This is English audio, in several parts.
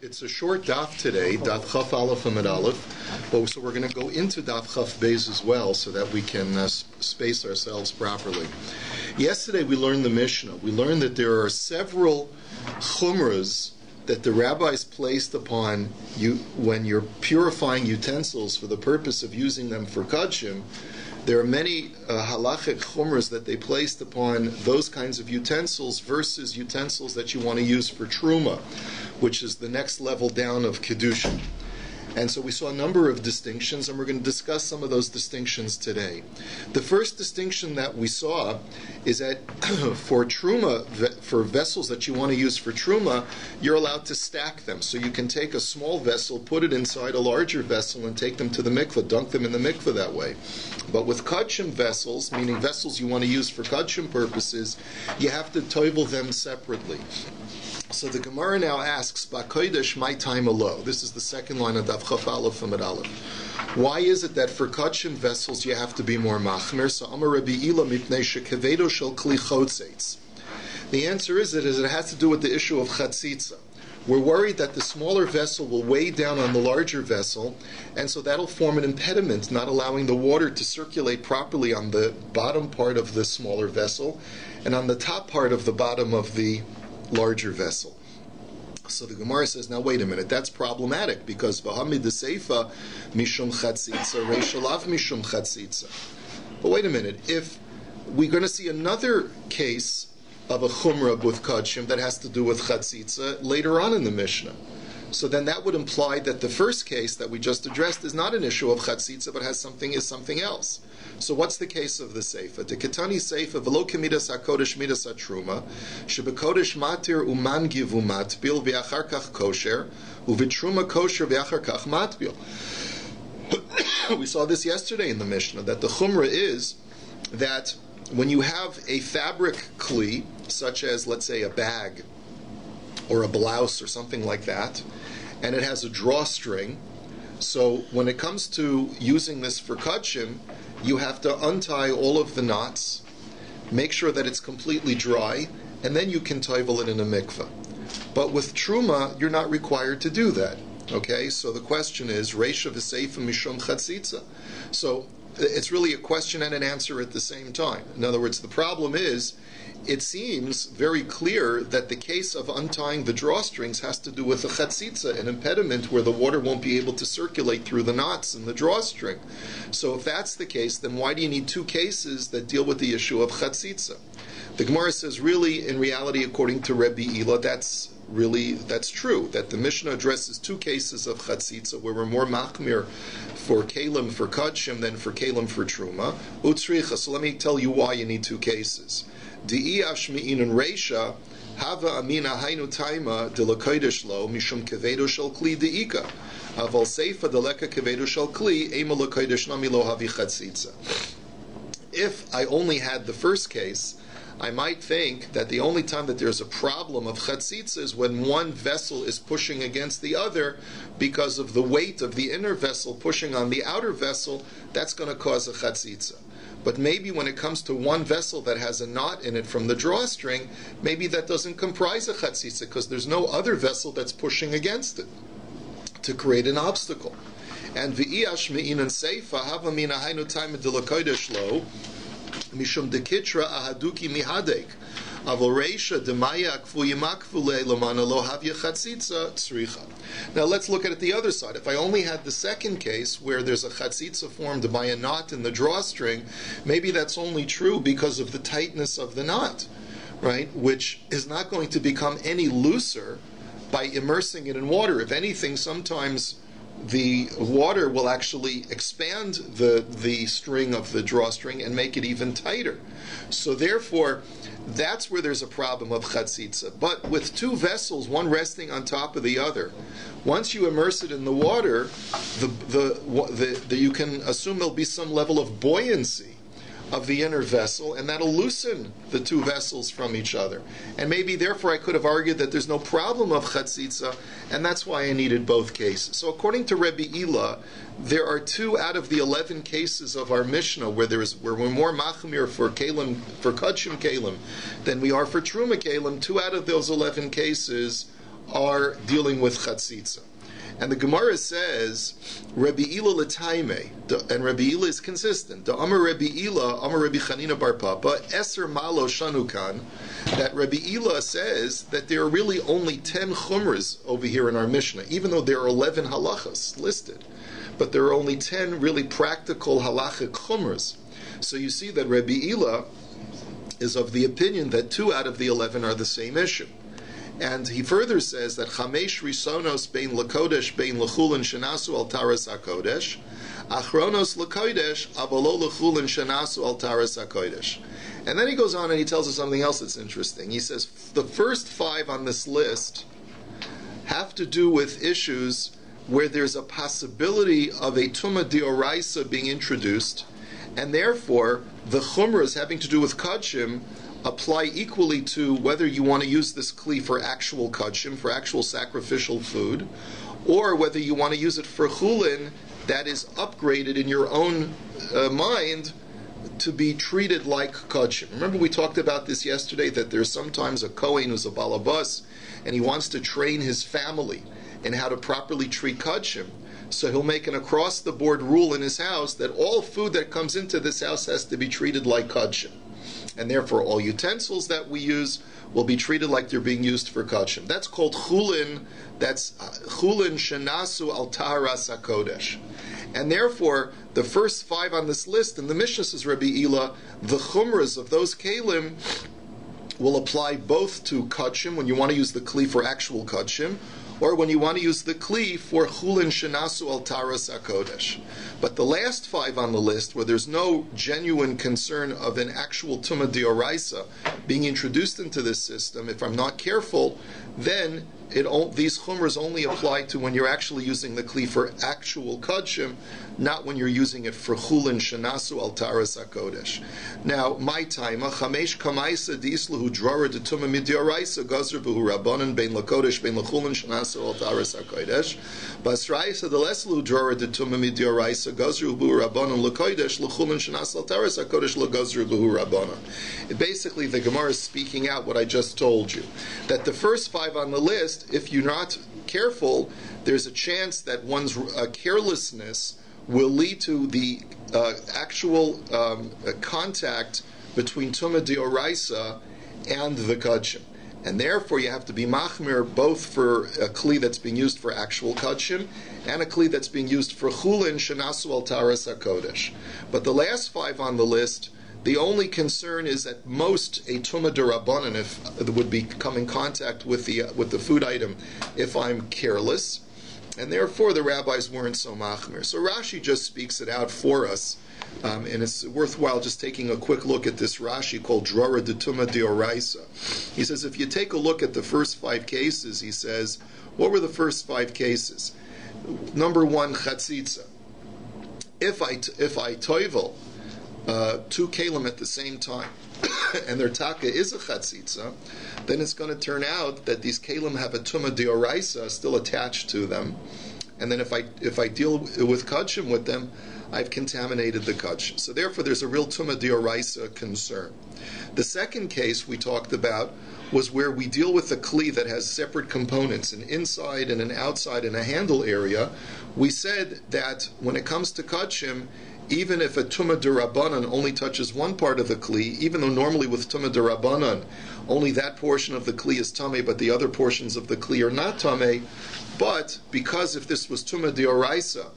It's a short DAF today, DAF Chaf Aleph Amid Aleph, so we're going to go into DAF Chaf Beis as well so that we can space ourselves properly. Yesterday we learned the Mishnah. We learned that there are several chumras that the rabbis placed upon you when you're purifying utensils for the purpose of using them for kachim. There are many halachic chumras that they placed upon those kinds of utensils versus utensils that you want to use for truma, which is the next level down of kedusha. And so we saw a number of distinctions, and we're going to discuss some of those distinctions today. The first distinction that we saw is that for truma, for vessels that you want to use for truma, you're allowed to stack them. So you can take a small vessel, put it inside a larger vessel, and take them to the mikveh, dunk them in the mikveh that way. But with kachim vessels, meaning vessels you want to use for kachim purposes, you have to toivel them separately. So the Gemara now asks, "Ba'kodesh my time alo." This is the second line of DAF Chaf Aleph Amid Aleph. Why is it that for kachim vessels you have to be more machmir? So Amar Rabbi Ila mipnei shekevedo shel kli chotzeitz. The answer is that it has to do with the issue of chatzitza. We're worried that the smaller vessel will weigh down on the larger vessel, and so that'll form an impediment, not allowing the water to circulate properly on the bottom part of the smaller vessel and on the top part of the bottom of the larger vessel. So the Gemara says, now wait a minute, that's problematic because v'hamid seifa mishum chatzitza reishalav mishum chatzitza. But wait a minute, if we're going to see another case of a chumrah with kachim that has to do with chatzitza later on in the Mishnah, so then that would imply that the first case that we just addressed is not an issue of chatzitza, but is something else. So what's the case of the seifa? The ketani seifa v'lo kemidas hakodesh midas hatruma shebekodesh matir uman givu matbil v'achar kach kosher uvitruma kosher v'achar kach matbil. We saw this yesterday in the Mishnah that the chumrah is that when you have a fabric kli, such as let's say a bag or a blouse or something like that, and it has a drawstring, so when it comes to using this for kachim, you have to untie all of the knots, make sure that it's completely dry, and then you can toivel it in a mikveh. But with truma, you're not required to do that. Okay, so the question is, Reisha v'seifa mishum chatzitza. So it's really a question and an answer at the same time. In other words, the problem is, it seems very clear that the case of untying the drawstrings has to do with a chatzitza, an impediment where the water won't be able to circulate through the knots in the drawstring. So if that's the case, then why do you need two cases that deal with the issue of chatzitza? The Gemara says, really, in reality, according to Rabbi Ila, that's true, that the Mishnah addresses two cases of chatzitza where we're more machmir for kalim for kachim than for kalim for truma. Utzricha. So let me tell you why you need two cases. Di'iash mi'inun reisha hava amina hainu taima de l'kodesh lo mishum kevedo shel kli de'ika aval seifa de leka kevedo shel kli ema l'kodesh nami lo havi chatzitza. If I only had the first case, I might think that the only time that there's a problem of chatzitza is when one vessel is pushing against the other because of the weight of the inner vessel pushing on the outer vessel. That's going to cause a chatzitza. But maybe when it comes to one vessel that has a knot in it from the drawstring, maybe that doesn't comprise a chatzitza because there's no other vessel that's pushing against it to create an obstacle. And v'iyash me'inan seifa hava mina hainu taima de l'kodesh lo mishum dekitra ahaduki mihadek avol reisha demaya akfu yimakfu le'lamana lo havya chatzitza tzricha. Now let's look at it the other side. If I only had the second case where there's a chatzitza formed by a knot in the drawstring, maybe that's only true because of the tightness of the knot, right? Which is not going to become any looser by immersing it in water. If anything, sometimes the water will actually expand the string of the drawstring and make it even tighter. So therefore, that's where there's a problem of chatzitza. But with two vessels, one resting on top of the other, once you immerse it in the water, you can assume there'll be some level of buoyancy of the inner vessel, and that'll loosen the two vessels from each other. And maybe therefore I could have argued that there's no problem of chatzitza, and that's why I needed both cases. So according to Rabbi Ila, there are 2 out of the 11 cases of our Mishnah where we're more machmir for kalim, for kachim kalim, than we are for truma kalim. 2 out of those 11 cases are dealing with chatzitza. And the Gemara says, Rabbi Ila l'taime, and Rabbi Ila is consistent. The Amar Rabbi Ila, Amar Rabbi Chanina bar Papa, Eser Malo Shanukan, that Rabbi Ila says that there are really only 10 chumras over here in our Mishnah, even though there are 11 halachas listed. But there are only 10 really practical halachic chumras. So you see that Rabbi Ila is of the opinion that 2 out of the 11 are the same issue. And he further says that Chamesh Risonos bein Lakodesh bein Lechulin Shenasu al Taras HaKodesh, Achronos Lakodesh Avolo Lechulin Shenasu al Taras HaKodesh. And then he goes on and he tells us something else that's interesting. He says the first 5 on this list have to do with issues where there's a possibility of a Tumah D'Oraisa being introduced, and therefore the Chumras having to do with Kodshim apply equally to whether you want to use this kli for actual kodshim, for actual sacrificial food, or whether you want to use it for chulin that is upgraded in your own mind to be treated like kodshim. Remember we talked about this yesterday, that there's sometimes a Kohen who's a balabas, and he wants to train his family in how to properly treat kodshim. So he'll make an across-the-board rule in his house that all food that comes into this house has to be treated like kodshim. And therefore all utensils that we use will be treated like they're being used for kodshim. That's called chulin. That's chulin shenasu al taharas hakodesh. And therefore, the first 5 on this list, in the Mishnah says Rabbi Ila, the chumras of those kalim will apply both to kodshim, when you want to use the kli for actual kodshim, or when you want to use the kli for chulin shenasu al taras hakodesh. But the last 5 on the list, where there's no genuine concern of an actual tumah d'oraisa being introduced into this system, if I'm not careful, then these chumras only apply to when you're actually using the kli for actual kodshim, not when you're using it for chulin shenasu al taras hakodesh. Now, my time, chamesh kamaisa dislahu drara de tumah mid'oraisa gazr b'hu rabbanan bein lakodesh bein lachulin shenasu al taras hakodesh. Basraisa de leslu drara de tumah mid'oraisa gazr b'hu rabbanan lakodesh lachulin shenasu al taras hakodesh lagazr b'hu rabbanan. Basically, the Gemara is speaking out what I just told you, that the first 5 on the list, if you're not careful, there's a chance that one's carelessness will lead to the actual contact between Tumah D'Oraisa and the Kodshim. And therefore you have to be machmir both for a kli that's being used for actual Kodshim and a kli that's being used for chulin shenasu al taras hakodesh. But the last 5 on the list, the only concern is at most a tumah d'Rabbanan, if it would be come in contact with the food item if I'm careless, and therefore the rabbis weren't so machmir. So Rashi just speaks it out for us, and it's worthwhile just taking a quick look at this Rashi called Drara de Tumah D'Oraisa. He says if you take a look at the first 5 cases, he says, what were the first 5 cases? Number 1, chatzitza. If I toivel 2 kalim at the same time, and their taka is a chatzitza, then it's going to turn out that these kalim have a tumah d'oraisa still attached to them, and then if I deal with kodshim with them, I've contaminated the kodshim. So therefore, there's a real tumah d'oraisa concern. The second case we talked about was where we deal with a kli that has separate components, an inside and an outside and a handle area. We said that when it comes to kodshim, even if a tumah d'Rabbanan only touches one part of the kli, even though normally with tumah d'Rabbanan only that portion of the kli is tameh, but the other portions of the kli are not tameh, but because if this was tumah d'oraisa,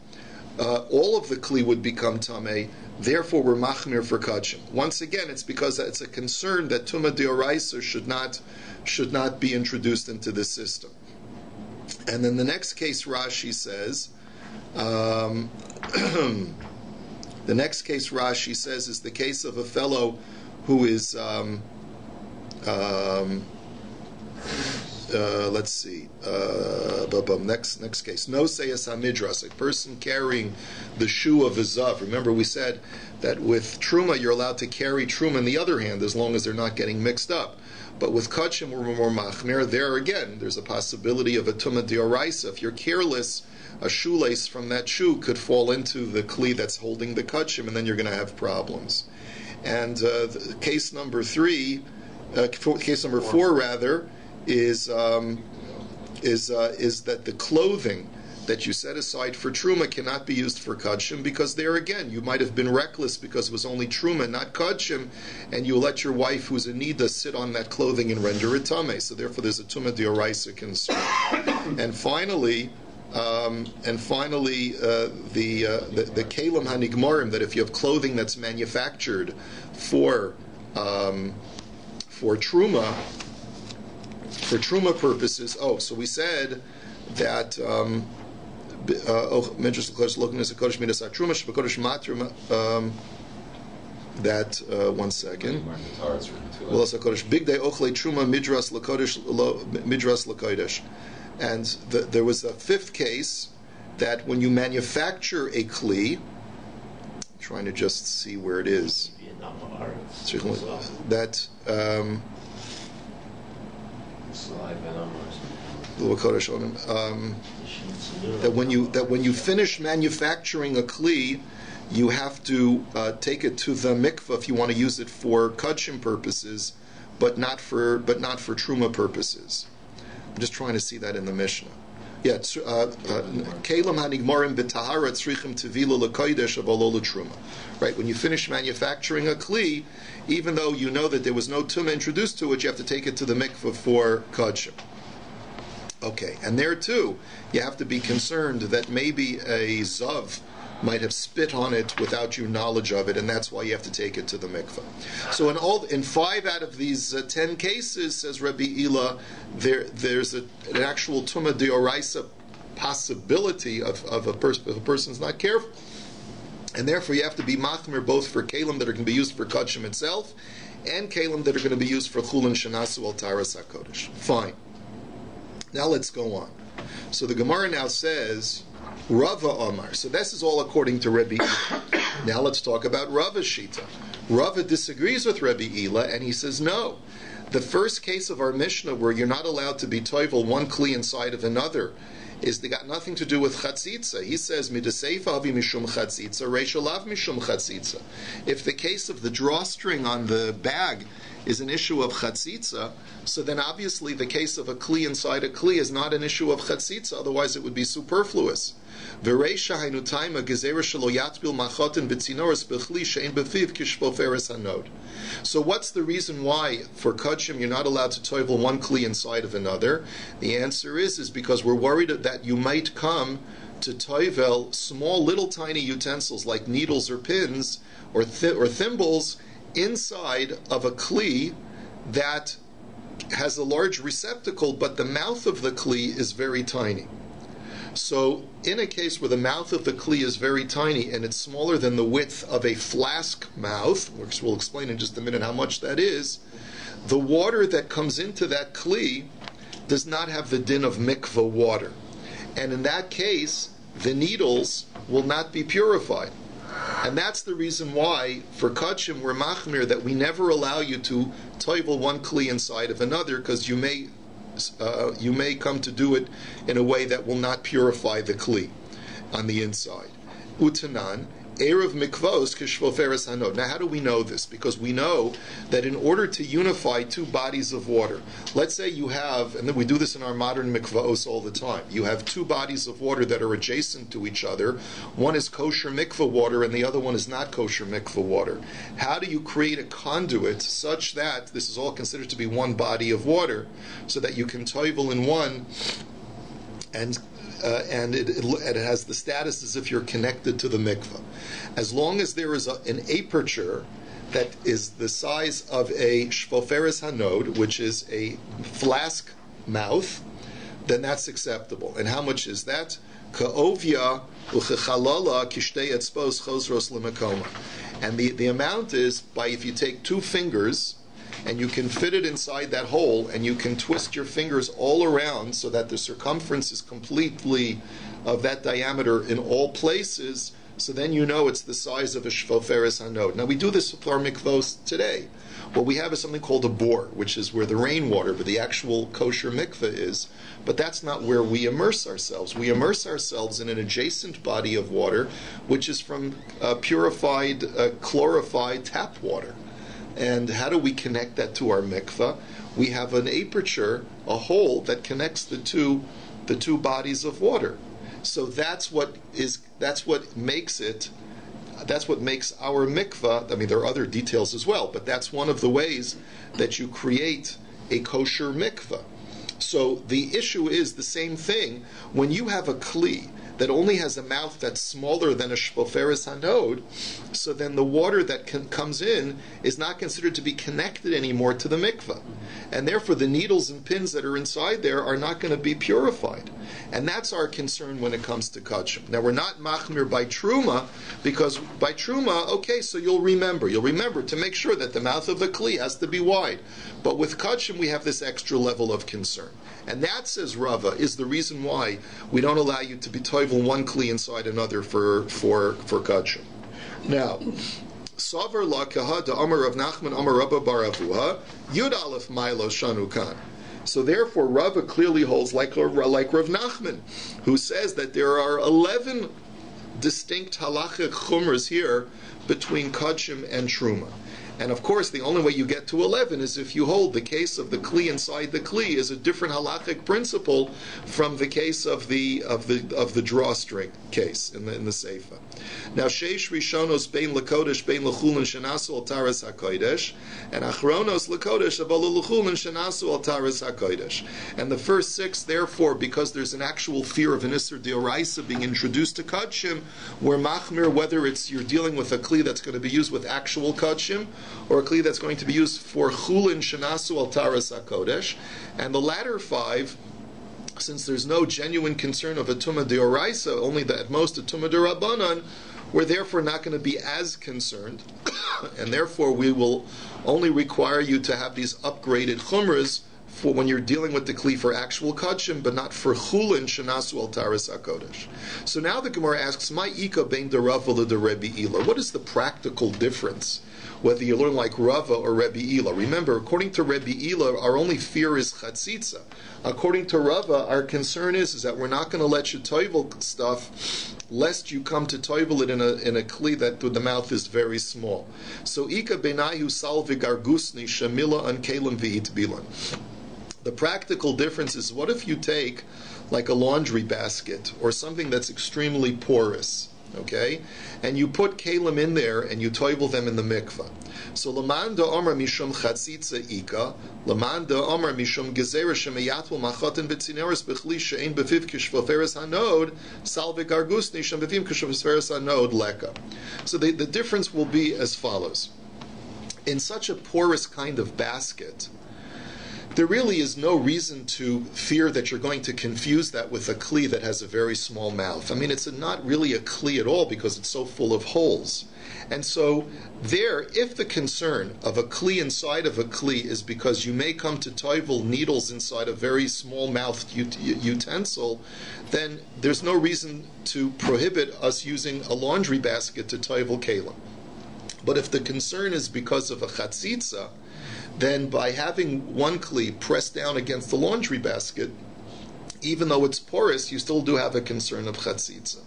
all of the kli would become tameh, therefore we're machmir for kodshim. Once again, it's because it's a concern that tumah d'oraisa should not be introduced into this system. And then the next case Rashi says, the next case Rashi says is the case of a fellow who is, let's see, next case, no seyas hamidras, a person carrying the shoe of a zav. Remember we said that with truma you're allowed to carry truma in the other hand as long as they're not getting mixed up. But with kodshim we're more machmir. There again, there's a possibility of a tumah d'oraisa. If you're careless, a shoelace from that shoe could fall into the kli that's holding the kodshim, and then you're going to have problems. And case number 4 rather, is is that the clothing that you set aside for truma cannot be used for kudshim, because there again you might have been reckless because it was only truma, not kudshim, and you let your wife who's a nida sit on that clothing and render it tameh. So therefore, there's a tumah d'oraisa concern. And finally, the kelim hanigmarim, that if you have clothing that's manufactured for truma purposes. Oh, so we said that that one second. Big day ochle truma midras lakodesh. And there was a fifth case that when you manufacture a kli, I'm trying to just see where it is. That that when you finish manufacturing a kli, you have to take it to the mikvah if you want to use it for kudshim purposes, but not for truma purposes. I'm just trying to see that in the Mishnah. Yeah, kelim hanigmarim b'tahara tzrichim tevila l'kodesh avolo l'truma. Right, when you finish manufacturing a kli, even though you know that there was no tumah introduced to it, you have to take it to the mikvah for kudshim. Okay, and there too, you have to be concerned that maybe a zav might have spit on it without your knowledge of it, and that's why you have to take it to the mikveh. So in 5 out of these 10 cases, says Rabbi Ila, there's an actual tumah d'oraisa possibility of if a person's not careful, and therefore you have to be machmir both for kelim that are going to be used for kudshim itself, and kelim that are going to be used for chulin shenasu al taras hakodesh. Fine. Now let's go on. So the Gemara now says, Rava Omar. So this is all according to Rabbi Ila. Now let's talk about Rava's shita. Rava disagrees with Rabbi Ila, and he says no. The first case of our Mishnah where you're not allowed to be toivel one kli inside of another is they got nothing to do with chatzitza. He says midaseifa avi mishum chatzitza, reishalav mishum chatzitza. If the case of the drawstring on the bag is an issue of chatzitza, so then obviously the case of a kli inside a kli is not an issue of chatzitza, otherwise it would be superfluous. So what's the reason why for kudshim you're not allowed to toivel one kli inside of another? The answer is because we're worried that you might come to toivel small little tiny utensils like needles or pins or thimbles inside of a kli that has a large receptacle, but the mouth of the kli is very tiny. So in a case where the mouth of the kli is very tiny and it's smaller than the width of a flask mouth, which we'll explain in just a minute how much that is, the water that comes into that kli does not have the din of mikvah water. And in that case, the needles will not be purified. And that's the reason why, for kudshim, we're machmir that we never allow you to toivel one kli inside of another, because you may come to do it in a way that will not purify the kli on the inside. Utanan, Erev mikvos kishvoferes hanod. Now, how do we know this? Because we know that in order to unify two bodies of water, let's say you have, and then we do this in our modern mikvos all the time, you have two bodies of water that are adjacent to each other. One is kosher mikvah water and the other one is not kosher mikvah water. How do you create a conduit such that this is all considered to be one body of water, so that you can toivel in one and it has the status as if you're connected to the mikveh. As long as there is an aperture that is the size of a shvoferes hanod, which is a flask mouth, then that's acceptable. And how much is that? Ka'ovia uchechalala kishtei etzpos chosros lemakoma. And the amount is by, if you take 2 fingers and you can fit it inside that hole, and you can twist your fingers all around so that the circumference is completely of that diameter in all places, so then you know it's the size of a shvoferes hanod. Now we do this with our mikvos today. What we have is something called a bore, which is where the rainwater, where the actual kosher mikveh is, but that's not where we immerse ourselves. We immerse ourselves in an adjacent body of water, which is from purified, chlorified tap water. And how do we connect that to our mikveh? we have an aperture, a hole that connects the two bodies of water. So that's what makes it. That's what makes our mikvah. I mean, there are other details as well, but that's one of the ways that you create a kosher mikvah. So the issue is the same thing. When you have a kli that only has a mouth that's smaller than a shpoferes hanod, so then the water that comes in is not considered to be connected anymore to the mikvah. And therefore the needles and pins that are inside there are not going to be purified. And that's our concern when it comes to kachim. Now we're not machmir by truma, because by truma, okay, so you'll remember to make sure that the mouth of the kli has to be wide. But with kachim we have this extra level of concern. And that, says Rava, is the reason why we don't allow you to be toivel one kli inside another for kachim. Now, Savar la kahada Amar Rav Nachman Amar Rabba bar Avuha Yud Aleph Milo Shanu Kan. So therefore, Rava clearly holds like Rav Nachman, who says that there are 11 distinct halachic chumras here between kachim and truma. And of course, the only way you get to 11 is if you hold the case of the kli inside the kli is a different halachic principle from the case of the drawstring case in the seifa. Now, sheish rishonos bein lakodesh bein lechulin shenasu al taras hakodesh, and achronos lakodesh abal lechulin shenasu al taras hakodesh. And the first 6, therefore, because there's an actual fear of an iser deoraisa being introduced to kachim, where machmir, whether it's you're dealing with a kli that's going to be used with actual kachim, or a kli that's going to be used for chulin shenasu al taras hakodesh, and the latter 5, since there's no genuine concern of a tumah deoraisa, only at most a tumah derabanan, we're therefore not going to be as concerned, and therefore we will only require you to have these upgraded chumras for when you're dealing with the kli for actual kachim, but not for chulin shenasu al taras hakodesh. So now the Gemara asks, "My ika bein de Rava de Rebbe Ila." What is the practical difference whether you learn like Rava or Rebbe Ila? Remember, according to Rebbe Ila, our only fear is chatzitza. According to Rava, our concern is that we're not going to let you toivel stuff, lest you come to toivel it in a kli that the mouth is very small. So ika benayu salvig argusni shamila an kelim v'it bilan. The practical difference is, what if you take like a laundry basket or something that's extremely porous, okay, and you put kalim in there and you toivel them in the mikvah. So laman da omar mishum chatzitza ika, laman da omar mishum gezerah shemeyatvel machotin betzineres bechli she'ein befiv kishvoferes hanod salvik argusni shem bevim kishvoferes hanod leka. So the difference will be as follows. In such a porous kind of basket, there really is no reason to fear that you're going to confuse that with a kli that has a very small mouth. I mean, it's not really a kli at all because it's so full of holes. And so there, if the concern of a kli inside of a kli is because you may come to toivel needles inside a very small-mouthed utensil, then there's no reason to prohibit us using a laundry basket to toivel kalim. But if the concern is because of a chatzitza, then by having one kli pressed down against the laundry basket, even though it's porous, you still do have a concern of chatzitza.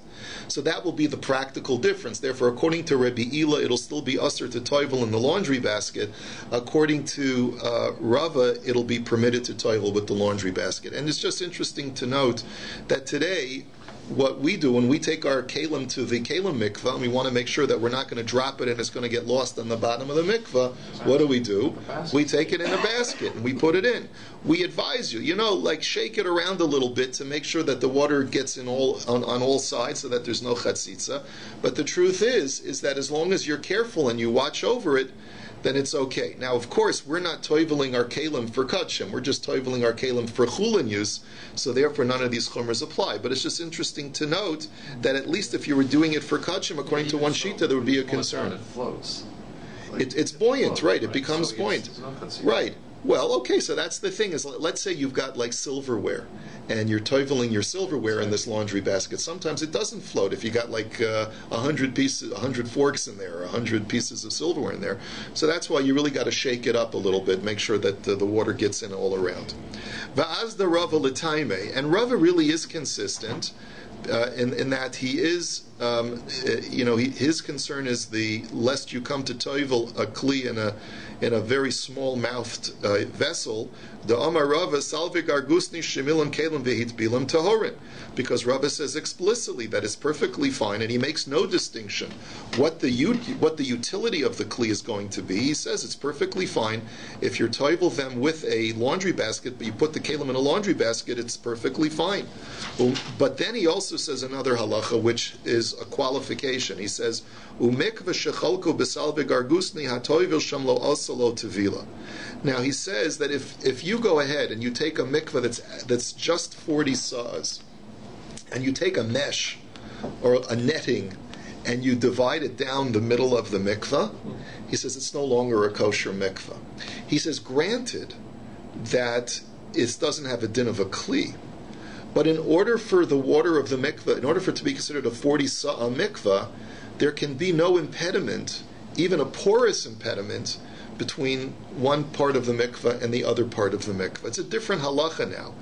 So that will be the practical difference. Therefore, according to Rebbe Ila, it'll still be usher to toivel in the laundry basket. According to Rava, it'll be permitted to toivel with the laundry basket. And it's just interesting to note that today, what we do when we take our kalim to the kalim mikvah, and we want to make sure that we're not going to drop it and it's going to get lost on the bottom of the mikvah, what do? We take it in a basket and we put it in. We advise you, like shake it around a little bit to make sure that the water gets in on all sides so that there's no chatzitza. But the truth is that as long as you're careful and you watch over it, then it's okay. Now, of course, we're not toiveling our kalim for kachim. We're just toiveling our kalim for chulin use, so therefore none of these chumras apply. But it's just interesting to note that at least if you were doing it for kachim, according to one shita, there would be a concern. It floats. It's buoyant, right? It becomes buoyant. Right. Well, okay, so that's the thing is, let's say you've got like silverware, and you're toiveling your silverware in this laundry basket, sometimes it doesn't float if you got like 100 pieces, 100 forks in there, 100 pieces of silverware in there. So that's why you really got to shake it up a little bit, make sure that the water gets in all around. Va'az the Rava l'taime, and Rava really is consistent in that he is, his concern is the lest you come to toivel a kli in a very small-mouthed vessel. The Amar Rava salvig argusni shemilim kelim vehit bilim tahorin, because Rava says explicitly that it's perfectly fine, and he makes no distinction what the utility of the kli is going to be. He says it's perfectly fine if you toivel them with a laundry basket, but you put the kelim in a laundry basket, it's perfectly fine. But then he also says another halacha, which is a qualification. He says, "Umikva shechalko b'salvig argusni hatoivil shamlo asalo tevila." Now he says that if you go ahead and you take a mikvah that's just 40 saws, and you take a mesh or a netting and you divide it down the middle of the mikvah, he says it's no longer a kosher mikvah. He says, granted that it doesn't have a din of a kli, but in order for the water of the mikvah, in order for it to be considered a 40 saw mikvah, there can be no impediment, even a porous impediment, between one part of the mikvah and the other part of the mikvah. It's a different halacha now.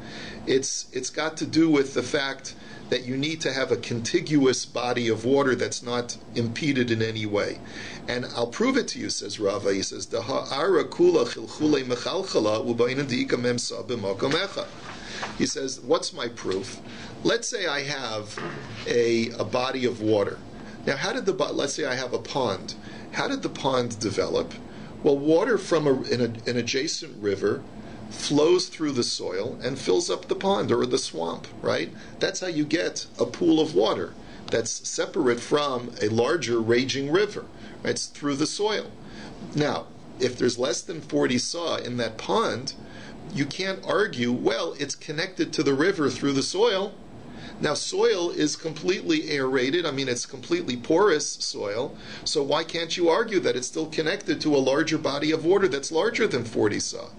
It's got to do with the fact that you need to have a contiguous body of water that's not impeded in any way. And I'll prove it to you, says Rava. He says, he says, what's my proof? Let's say I have a body of water. Now, let's say I have a pond. How did the pond develop? Well, water from an adjacent river flows through the soil and fills up the pond or the swamp, right? That's how you get a pool of water that's separate from a larger raging river, right? It's through the soil. Now, if there's less than 40 saw in that pond, you can't argue, well, it's connected to the river through the soil. Now, soil is completely aerated. I mean, it's completely porous soil. So why can't you argue that it's still connected to a larger body of water that's larger than 40 saw?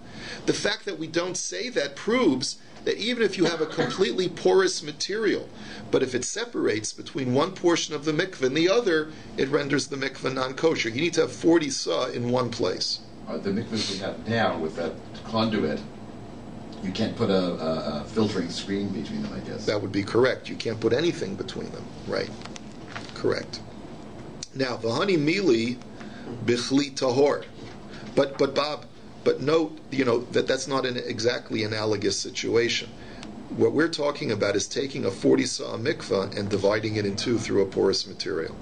The fact that we don't say that proves that even if you have a completely porous material, but if it separates between one portion of the mikveh and the other, it renders the mikveh non-kosher. You need to have 40 saw in one place. The mikvahs we have now with that conduit, you can't put a filtering screen between them, I guess. That would be correct. You can't put anything between them, right? Correct. Now, v'hani mili bichli tahor. But Bob, note, that's not an exactly analogous situation. What we're talking about is taking a 40 saw mikvah and dividing it in two through a porous material.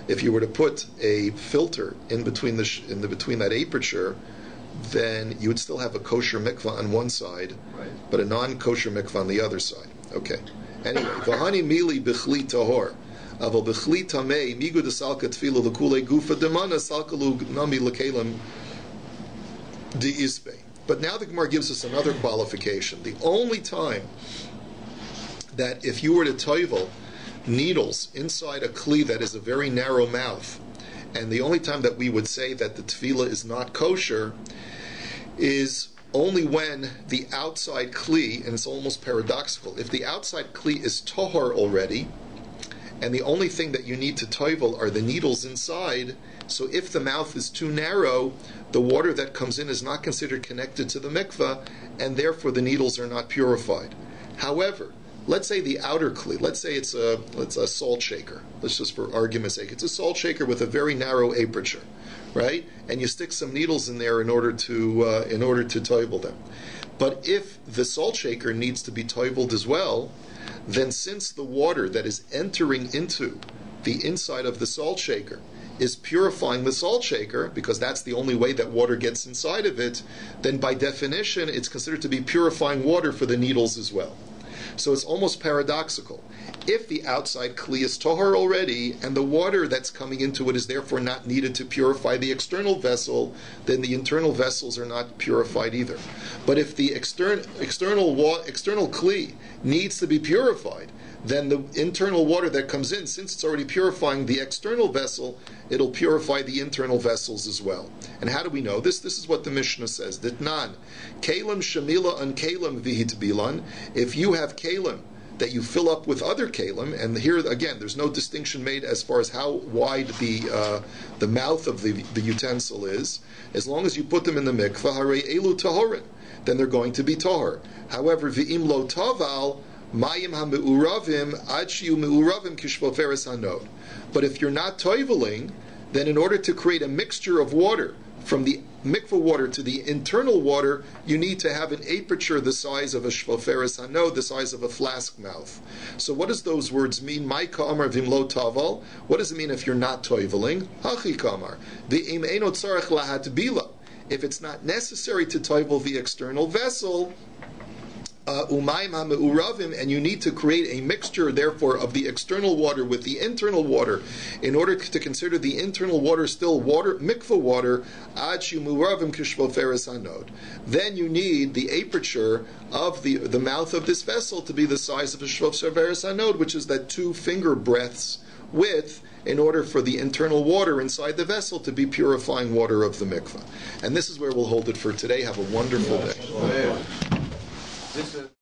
If you were to put a filter in between that aperture, then you would still have a kosher mikvah on one side, right, but a non-kosher mikvah on the other side. Okay. Anyway, v'hani mili bichli tahor, aval bichli tamei migu desalka tefila l'kulei gufa demana salkalu nami l'kelim di'isbe. But now the Gemara gives us another qualification. The only time that if you were to toivel needles inside a kli that is a very narrow mouth, and the only time that we would say that the tefillah is not kosher is only when the outside kli, and it's almost paradoxical, if the outside kli is tohar already, and the only thing that you need to toivel are the needles inside, so if the mouth is too narrow, the water that comes in is not considered connected to the mikvah, and therefore the needles are not purified. However, let's say the outer kli, let's say it's a salt shaker. Let's just, for argument's sake, it's a salt shaker with a very narrow aperture, right? And you stick some needles in there in order to toivel them. But if the salt shaker needs to be toiveled as well, then since the water that is entering into the inside of the salt shaker is purifying the salt shaker, because that's the only way that water gets inside of it, then by definition it's considered to be purifying water for the needles as well. So it's almost paradoxical. If the outside kli is tohar already, and the water that's coming into it is therefore not needed to purify the external vessel, then the internal vessels are not purified either. But if the external kli needs to be purified, then the internal water that comes in, since it's already purifying the external vessel, it'll purify the internal vessels as well. And how do we know this? This is what the Mishnah says. Ditnan, kalim shamila an kalim vihit bilan. If you have kalim that you fill up with other kalim, and here again, there's no distinction made as far as how wide the mouth of the utensil is. As long as you put them in the mikvah, harei elu tahorin, then they're going to be tahor. However, v'im lo taval, mayim ha'me'uravim ad shiyu me'uravim kishvoferes hanod. But if you're not toiveling, then in order to create a mixture of water from the mikvah water to the internal water, you need to have an aperture the size of a shvoferes hanod, the size of a flask mouth. So what does those words mean? Mai ka'amar v'im lo taval. What does it mean if you're not toiveling? Hachi ka'amar v'im eino tzarech lahat bila. If it's not necessary to toivel the external vessel, and you need to create a mixture, therefore, of the external water with the internal water, in order to consider the internal water still water, mikvah water, then you need the aperture of the mouth of this vessel to be the size of a shvoferes hanod, which is that 2 finger breadths width, in order for the internal water inside the vessel to be purifying water of the mikvah. And this is where we'll hold it for today. Have a wonderful day.